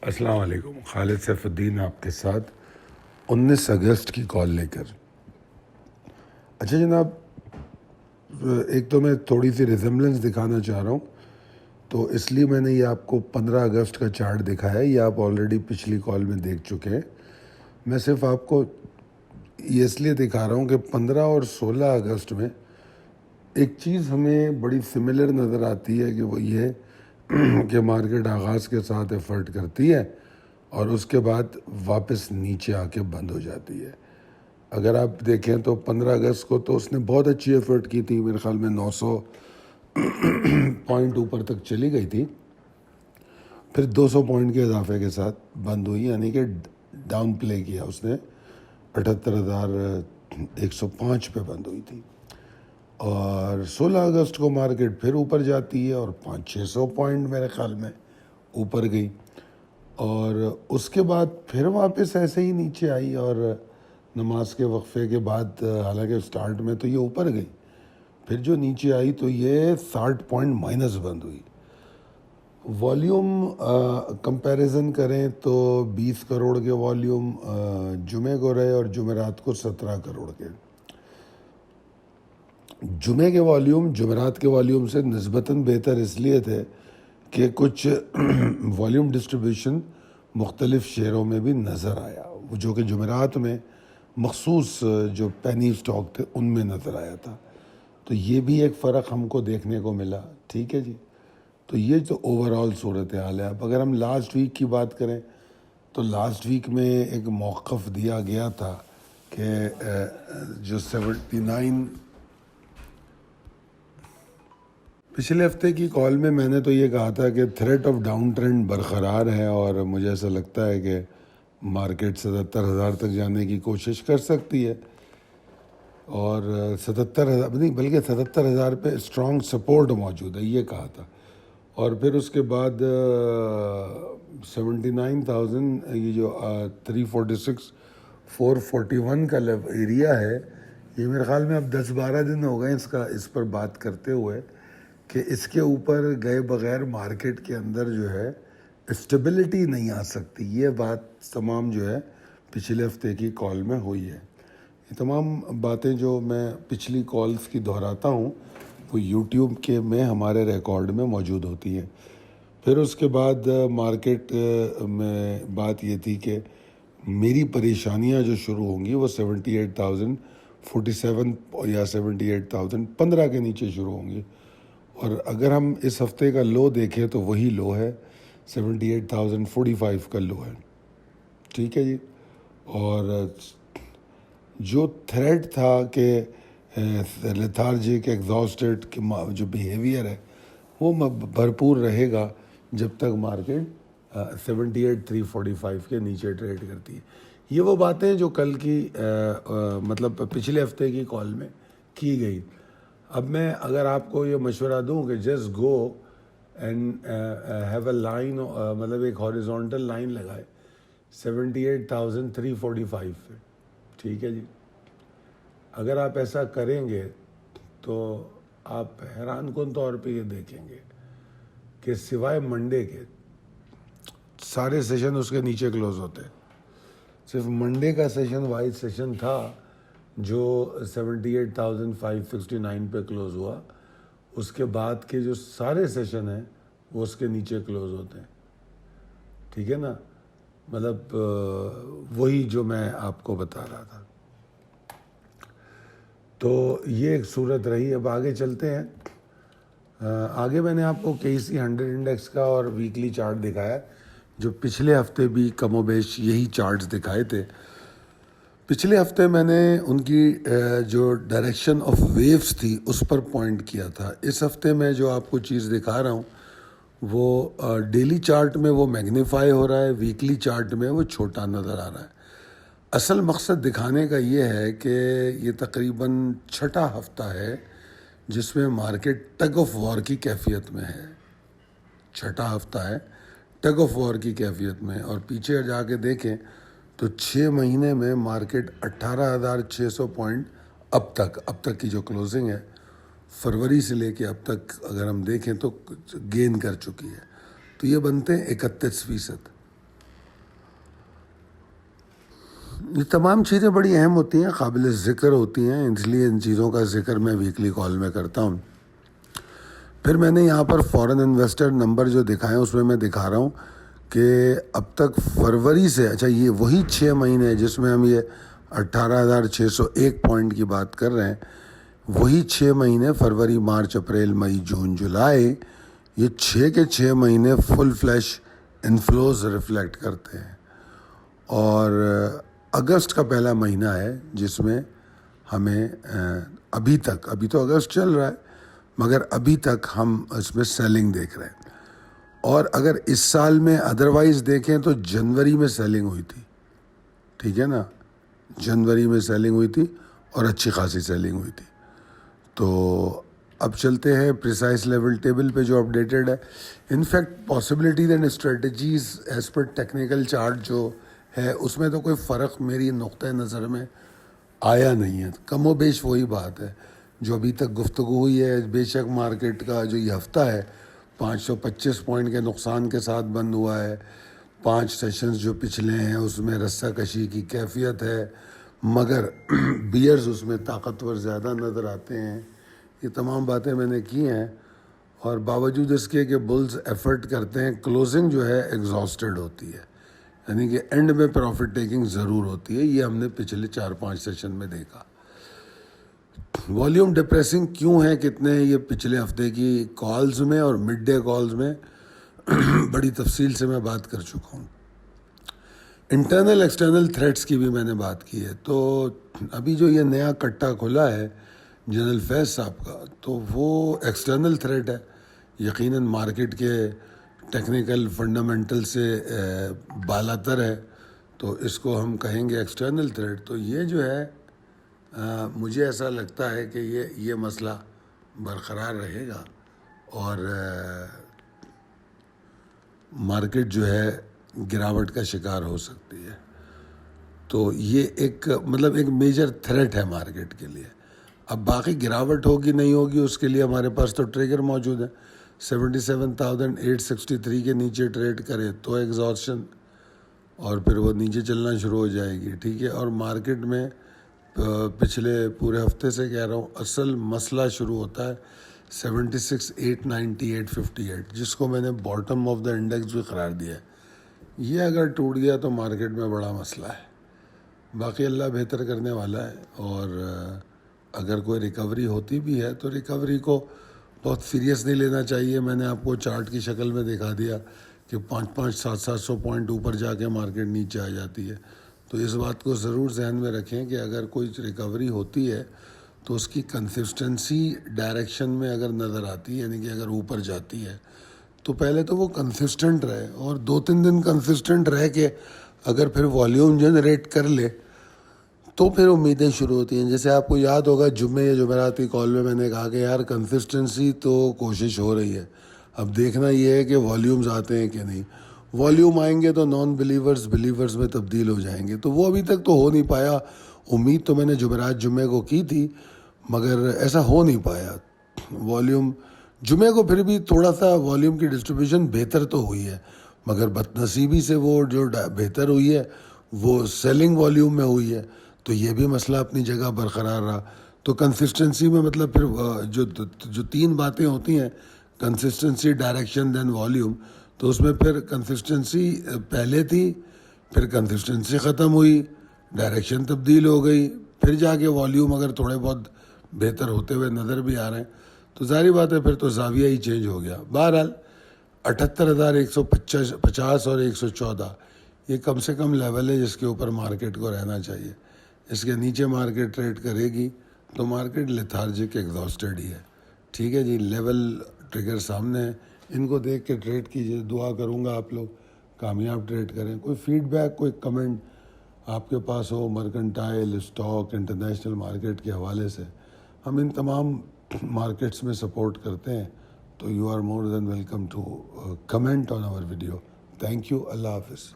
السلام علیکم. خالد سیف الدین آپ کے ساتھ 19 اگست کی کال لے کر. اچھا جناب، ایک تو میں تھوڑی سی ریزمبلنس دکھانا چاہ رہا ہوں، تو اس لیے میں نے یہ آپ کو 15 اگست کا چارٹ دکھایا ہے. یہ آپ آلریڈی پچھلی کال میں دیکھ چکے ہیں. میں صرف آپ کو یہ اس لیے دکھا رہا ہوں کہ 15 اور 16 اگست میں ایک چیز ہمیں بڑی سملر نظر آتی ہے کہ وہ یہ کہ مارکیٹ آغاز کے ساتھ ایفرٹ کرتی ہے اور اس کے بعد واپس نیچے آ کے بند ہو جاتی ہے. اگر آپ دیکھیں تو 15 اگست کو تو اس نے بہت اچھی ایفرٹ کی تھی، میرے خیال میں 900 پوائنٹ اوپر تک چلی گئی تھی، پھر 200 پوائنٹ کے اضافے کے ساتھ بند ہوئی، یعنی کہ ڈاؤن پلے کیا اس نے. 78,105 پہ بند ہوئی تھی. اور 16 اگست کو مارکیٹ پھر اوپر جاتی ہے اور 500-600 پوائنٹ میرے خیال میں اوپر گئی، اور اس کے بعد پھر واپس ایسے ہی نیچے آئی، اور نماز کے وقفے کے بعد حالانکہ سٹارٹ میں تو یہ اوپر گئی، پھر جو نیچے آئی تو یہ 60 پوائنٹ مائنس بند ہوئی. والیوم کمپیریزن کریں تو 20 کروڑ کے والیوم جمعے کو رہے اور جمعرات کو 17 کروڑ کے. جمعے کے والیوم جمعرات کے والیوم سے نسبتاً بہتر اس لیے تھے کہ کچھ والیوم ڈسٹریبیوشن مختلف شیئروں میں بھی نظر آیا، جو کہ جمعرات میں مخصوص جو پینی سٹاک تھے ان میں نظر آیا تھا. تو یہ بھی ایک فرق ہم کو دیکھنے کو ملا. ٹھیک ہے جی، تو یہ تو اوورآل صورتحال ہے. اب اگر ہم لاسٹ ویک کی بات کریں تو لاسٹ ویک میں ایک موقف دیا گیا تھا کہ جو 79 پچھلے ہفتے کی کال میں نے تو یہ کہا تھا کہ تھریٹ آف ڈاؤن ٹرینڈ برقرار ہے، اور مجھے ایسا لگتا ہے کہ مارکیٹ 77,000 تک جانے کی کوشش کر سکتی ہے، اور 77,000 نہیں بلکہ 77,000 پہ اسٹرانگ سپورٹ موجود ہے، یہ کہا تھا. اور پھر اس کے بعد 79,000 یہ جو 346 441 کا ایریا ہے، یہ میرے خیال میں اب 10-12 دن ہو گئے اس پر بات کرتے ہوئے کہ اس کے اوپر گئے بغیر مارکیٹ کے اندر جو ہے اسٹیبلٹی نہیں آ سکتی. یہ بات تمام جو ہے پچھلے ہفتے کی کال میں ہوئی ہے. یہ تمام باتیں جو میں پچھلی کالز کی دہراتا ہوں وہ یوٹیوب کے میں ہمارے ریکارڈ میں موجود ہوتی ہیں. پھر اس کے بعد مارکیٹ میں بات یہ تھی کہ میری پریشانیاں جو شروع ہوں گی وہ 78,047 یا 78,015 کے نیچے شروع ہوں گی، اور اگر ہم اس ہفتے کا لو دیکھیں تو وہی لو ہے، 78,045 کا لو ہے. ٹھیک ہے جی. اور جو تھریٹ تھا کہ لیتھارجک ایگزاسٹڈ جو بیہیویئر ہے وہ بھرپور رہے گا جب تک مارکیٹ 78,345 کے نیچے ٹریڈ کرتی ہے. یہ وہ باتیں جو کل کی مطلب پچھلے ہفتے کی کال میں کی گئی. اب میں اگر آپ کو یہ مشورہ دوں کہ just go and have a line, مطلب ایک ہاریزونٹل لائن لگائے 78,345 پہ. ٹھیک ہے جی. اگر آپ ایسا کریں گے تو آپ حیران کن طور پہ یہ دیکھیں گے کہ سوائے منڈے کے سارے سیشن اس کے نیچے کلوز ہوتے ہیں. صرف منڈے کا سیشن وائز سیشن تھا جو 78,569 پہ کلوز ہوا. اس کے بعد کے جو سارے سیشن ہیں وہ اس کے نیچے کلوز ہوتے ہیں. ٹھیک ہے نا، مطلب وہی جو میں آپ کو بتا رہا تھا. تو یہ ایک صورت رہی. اب آگے چلتے ہیں. آگے میں نے آپ کو KC 100 انڈیکس کا اور ویکلی چارٹ دکھایا، جو پچھلے ہفتے بھی کم و بیش یہی چارٹس دکھائے تھے. پچھلے ہفتے میں نے ان کی جو ڈائریکشن آف ویوز تھی اس پر پوائنٹ کیا تھا. اس ہفتے میں جو آپ کو چیز دکھا رہا ہوں وہ ڈیلی چارٹ میں وہ میگنیفائی ہو رہا ہے، ویکلی چارٹ میں وہ چھوٹا نظر آ رہا ہے. اصل مقصد دکھانے کا یہ ہے کہ یہ تقریباً 6واں ہفتہ ہے جس میں مارکیٹ ٹگ آف وار کی کیفیت میں ہے. 6واں ہفتہ ہے ٹگ آف وار کی کیفیت میں. اور پیچھے جا کے دیکھیں تو 6 مہینے میں مارکیٹ 18,600 پوائنٹ اب تک کی جو کلوزنگ ہے فروری سے لے کے اب تک اگر ہم دیکھیں تو گین کر چکی ہے. تو یہ بنتے ہیں 31%. یہ تمام چیزیں بڑی اہم ہوتی ہیں, قابل ذکر ہوتی ہیں, اس لیے ان چیزوں کا ذکر میں ویکلی کال میں کرتا ہوں. پھر میں نے یہاں پر فورن انویسٹر نمبر جو دکھائے اس میں دکھا رہا ہوں کہ اب تک فروری سے, اچھا یہ وہی 6 مہینے جس میں ہم یہ 18,601 پوائنٹ کی بات کر رہے ہیں, وہی 6 مہینے فروری, مارچ, اپریل, مئی, جون, جولائی, یہ 6 کے 6 مہینے فل فلیش انفلوز ریفلیکٹ کرتے ہیں. اور اگست کا پہلا مہینہ ہے جس میں ہمیں ابھی تو اگست چل رہا ہے مگر ابھی تک ہم اس میں سیلنگ دیکھ رہے ہیں. اور اگر اس سال میں ادروائز دیکھیں تو جنوری میں سیلنگ ہوئی تھی, ٹھیک ہے نا, جنوری میں سیلنگ ہوئی تھی اور اچھی خاصی سیلنگ ہوئی تھی. تو اب چلتے ہیں پریسائز لیول ٹیبل پہ جو اپڈیٹڈ ہے. In fact possibilities and strategies as per technical chart جو ہے اس میں تو کوئی فرق میری نقطۂ نظر میں آیا نہیں ہے, کم و بیش وہی بات ہے جو ابھی تک گفتگو ہوئی ہے. بے شک مارکیٹ کا جو یہ ہفتہ ہے 525 پوائنٹ کے نقصان کے ساتھ بند ہوا ہے. 5 سیشنز جو پچھلے ہیں اس میں رسہ کشی کی کیفیت ہے, مگر بیئرز اس میں طاقتور زیادہ نظر آتے ہیں. یہ تمام باتیں میں نے کی ہیں اور باوجود اس کے کہ بلز ایفرٹ کرتے ہیں, کلوزنگ جو ہے ایگزاسٹڈ ہوتی ہے, یعنی کہ اینڈ میں پروفٹ ٹیکنگ ضرور ہوتی ہے. یہ ہم نے پچھلے 4-5 سیشن میں دیکھا. والیوم ڈپریسنگ کیوں ہے, کتنے ہیں, یہ پچھلے ہفتے کی کالز میں اور مڈ ڈے کالز میں بڑی تفصیل سے میں بات کر چکا ہوں. انٹرنل ایکسٹرنل تھریٹس کی بھی میں نے بات کی ہے. تو ابھی جو یہ نیا کٹا کھلا ہے جنرل فیض صاحب کا, تو وہ ایکسٹرنل تھریٹ ہے, یقیناً مارکیٹ کے ٹیکنیکل فنڈامنٹل سے بالاتر ہے, تو اس کو ہم کہیں گے ایکسٹرنل تھریٹ. تو یہ جو ہے مجھے ایسا لگتا ہے کہ یہ مسئلہ برقرار رہے گا اور مارکیٹ جو ہے گراوٹ کا شکار ہو سکتی ہے. تو یہ ایک میجر تھریٹ ہے مارکیٹ کے لیے. اب باقی گراوٹ ہوگی نہیں ہوگی اس کے لیے ہمارے پاس تو ٹریگر موجود ہے. 77,863 کے نیچے ٹریڈ کرے تو ایگزاسشن, اور پھر وہ نیچے چلنا شروع ہو جائے گی, ٹھیک ہے. اور مارکیٹ میں پچھلے پورے ہفتے سے کہہ رہا ہوں اصل مسئلہ شروع ہوتا ہے 76,898.58 جس کو میں نے باٹم آف دا انڈیکس بھی قرار دیا ہے. یہ اگر ٹوٹ گیا تو مارکیٹ میں بڑا مسئلہ ہے. باقی اللہ بہتر کرنے والا ہے, اور اگر کوئی ریکوری ہوتی بھی ہے تو ریکوری کو بہت سیریس نہیں لینا چاہیے. میں نے آپ کو چارٹ کی شکل میں دکھا دیا کہ 500-700 پوائنٹ اوپر جا کے مارکیٹ نیچے آ جاتی ہے. تو اس بات کو ضرور ذہن میں رکھیں کہ اگر کوئی ریکوری ہوتی ہے تو اس کی کنسسٹنسی ڈائریکشن میں اگر نظر آتی ہے, یعنی کہ اگر اوپر جاتی ہے تو پہلے تو وہ کنسسٹنٹ رہے, اور 2-3 دن کنسسٹنٹ رہ کے اگر پھر والیوم جنریٹ کر لے تو پھر امیدیں شروع ہوتی ہیں. جیسے آپ کو یاد ہوگا جمعے یا جمعرات کی کال میں نے کہا کہ یار کنسسٹنسی تو کوشش ہو رہی ہے, اب دیکھنا یہ ہے کہ والیومز آتے ہیں کہ نہیں. والیوم آئیں گے تو نان بلیورز میں تبدیل ہو جائیں گے, تو وہ ابھی تک تو ہو نہیں پایا. امید تو میں نے جمعرات جمعے کو کی تھی مگر ایسا ہو نہیں پایا. والیوم جمعے کو پھر بھی تھوڑا سا والیوم کی ڈسٹریبیوشن بہتر تو ہوئی ہے, مگر بدنصیبی سے وہ جو بہتر ہوئی ہے وہ سیلنگ والیوم میں ہوئی ہے. تو یہ بھی مسئلہ اپنی جگہ برقرار رہا. تو کنسسٹنسی میں پھر جو 3 باتیں ہوتی ہیں, کنسسٹنسی, ڈائریکشن, دین والیوم, تو اس میں پھر کنسسٹنسی پہلے تھی, پھر کنسسٹنسی ختم ہوئی, ڈائریکشن تبدیل ہو گئی, پھر جا کے والیوم اگر تھوڑے بہت بہتر ہوتے ہوئے نظر بھی آ رہے ہیں تو ظاہری بات ہے پھر تو زاویہ ہی چینج ہو گیا. بہرحال 78,150 اور 114 یہ کم سے کم لیول ہے جس کے اوپر مارکیٹ کو رہنا چاہیے. اس کے نیچے مارکیٹ ٹریڈ کرے گی تو مارکیٹ لیتھارجک ایگزاسٹڈ ہی ہے, ٹھیک ہے جی. لیول ٹریگر سامنے ہے, ان کو دیکھ کے ٹریڈ کیجیے. دعا کروں گا آپ لوگ کامیاب ٹریڈ کریں. کوئی فیڈ بیک, کوئی کمنٹ آپ کے پاس ہو مرکنٹائل, اسٹاک, انٹرنیشنل مارکیٹ کے حوالے سے, ہم ان تمام مارکیٹس میں سپورٹ کرتے ہیں, تو you are more than welcome to comment on our video. Thank you. اللہ حافظ.